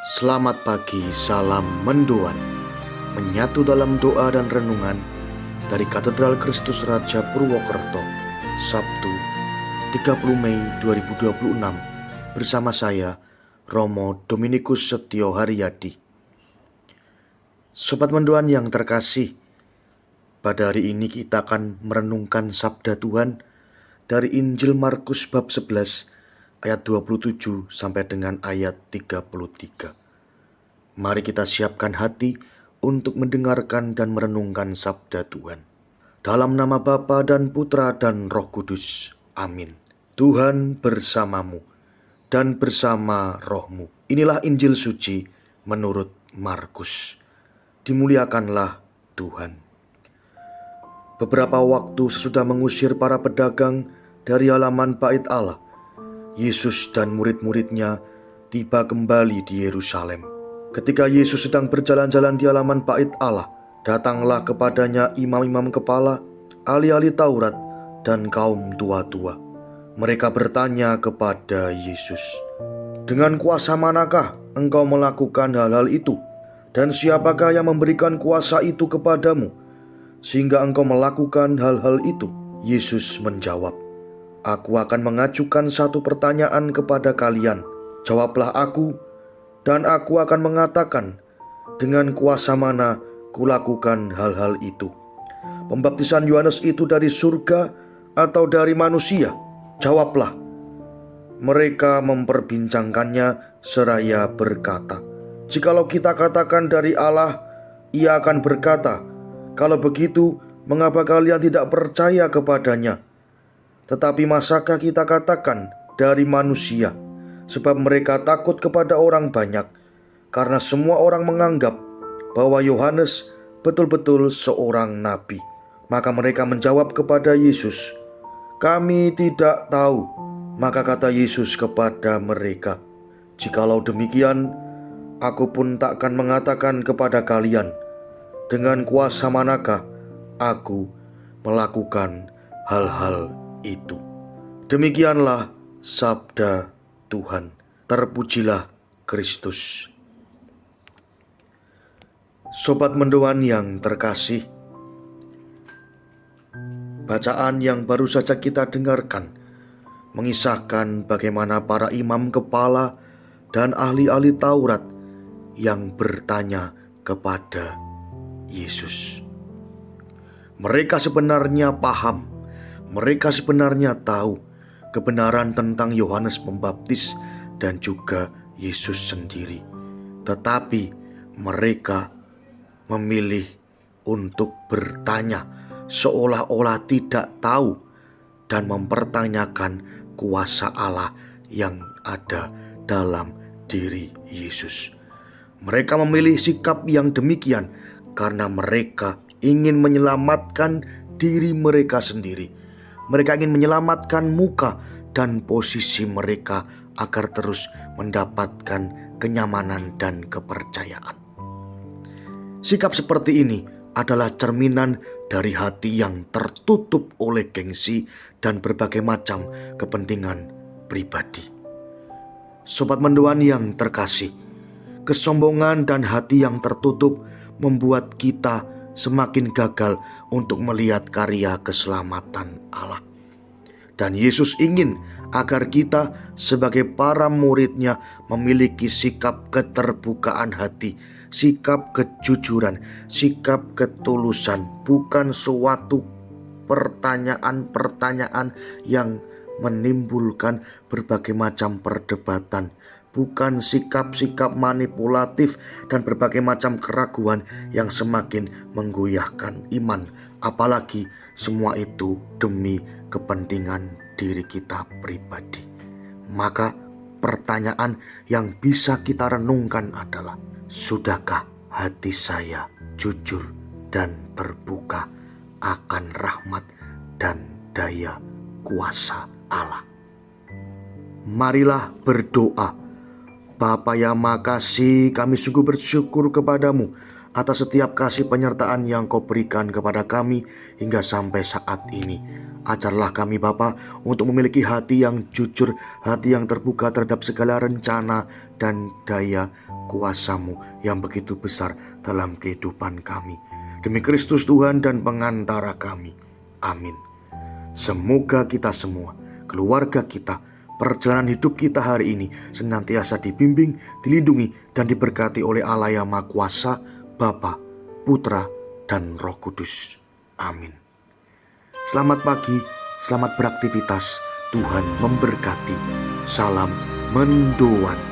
Selamat pagi, salam mendoan. Menyatu dalam doa dan renungan dari Katedral Kristus Raja Purwokerto, Sabtu 30 Mei 2026. Bersama saya, Romo Dominikus Setio Haryadi. Sobat mendoan yang terkasih, pada hari ini kita akan merenungkan sabda Tuhan dari Injil Markus bab 11 ayat 27 sampai dengan ayat 33. Mari kita siapkan hati untuk mendengarkan dan merenungkan sabda Tuhan. Dalam nama Bapa dan Putra dan Roh Kudus. Amin. Tuhan bersamamu dan bersama rohmu. Inilah Injil suci menurut Markus. Dimuliakanlah Tuhan. Beberapa waktu sesudah mengusir para pedagang dari halaman bait Allah, Yesus dan murid-muridnya tiba kembali di Yerusalem. Ketika Yesus sedang berjalan-jalan di halaman bait Allah, datanglah kepadanya imam-imam kepala, ahli-ahli Taurat, dan kaum tua-tua. Mereka bertanya kepada Yesus, "Dengan kuasa manakah engkau melakukan hal-hal itu? Dan siapakah yang memberikan kuasa itu kepadamu, sehingga engkau melakukan hal-hal itu?" Yesus menjawab, "Aku akan mengajukan satu pertanyaan kepada kalian. Jawablah aku, dan aku akan mengatakan dengan kuasa mana kulakukan hal-hal itu. Pembaptisan Yohanes itu dari surga atau dari manusia? Jawablah." Mereka memperbincangkannya seraya berkata, "Jikalau kita katakan dari Allah, ia akan berkata, 'Kalau begitu, mengapa kalian tidak percaya kepadanya?' Tetapi masakah kita katakan dari manusia? Sebab mereka takut kepada orang banyak, karena semua orang menganggap bahwa Yohanes betul-betul seorang nabi." Maka mereka menjawab kepada Yesus, "Kami tidak tahu." Maka kata Yesus kepada mereka, "Jikalau demikian, aku pun takkan mengatakan kepada kalian, dengan kuasa manakah aku melakukan hal-hal itu." Demikianlah sabda Tuhan. Terpujilah Kristus. Sobat mendoan yang terkasih, bacaan yang baru saja kita dengarkan mengisahkan bagaimana para imam kepala dan ahli-ahli Taurat yang bertanya kepada Yesus. Mereka sebenarnya paham, mereka sebenarnya tahu kebenaran tentang Yohanes Pembaptis dan juga Yesus sendiri. Tetapi mereka memilih untuk bertanya seolah-olah tidak tahu dan mempertanyakan kuasa Allah yang ada dalam diri Yesus. Mereka memilih sikap yang demikian karena mereka ingin menyelamatkan diri mereka sendiri. Mereka ingin menyelamatkan muka dan posisi mereka agar terus mendapatkan kenyamanan dan kepercayaan. Sikap seperti ini adalah cerminan dari hati yang tertutup oleh gengsi dan berbagai macam kepentingan pribadi. Sobat mendoan yang terkasih, kesombongan dan hati yang tertutup membuat kita semakin gagal untuk melihat karya keselamatan Allah. Dan Yesus ingin agar kita sebagai para murid-Nya memiliki sikap keterbukaan hati, sikap kejujuran, sikap ketulusan, bukan suatu pertanyaan-pertanyaan yang menimbulkan berbagai macam perdebatan, bukan sikap-sikap manipulatif dan berbagai macam keraguan yang semakin menggoyahkan iman. Apalagi semua itu demi kepentingan diri kita pribadi. Maka pertanyaan yang bisa kita renungkan adalah, sudahkah hati saya jujur dan terbuka akan rahmat dan daya kuasa Allah? Marilah berdoa. Bapa yang makasih, kami sungguh bersyukur kepadamu atas setiap kasih penyertaan yang kau berikan kepada kami hingga sampai saat ini. Ajarlah kami Bapa untuk memiliki hati yang jujur, hati yang terbuka terhadap segala rencana dan daya kuasa-Mu yang begitu besar dalam kehidupan kami. Demi Kristus Tuhan dan pengantara kami. Amin. Semoga kita semua, keluarga kita, perjalanan hidup kita hari ini senantiasa dibimbing, dilindungi, dan diberkati oleh Allah yang Maha Kuasa, Bapa, Putra, dan Roh Kudus. Amin. Selamat pagi, selamat beraktivitas. Tuhan memberkati. Salam mendoan.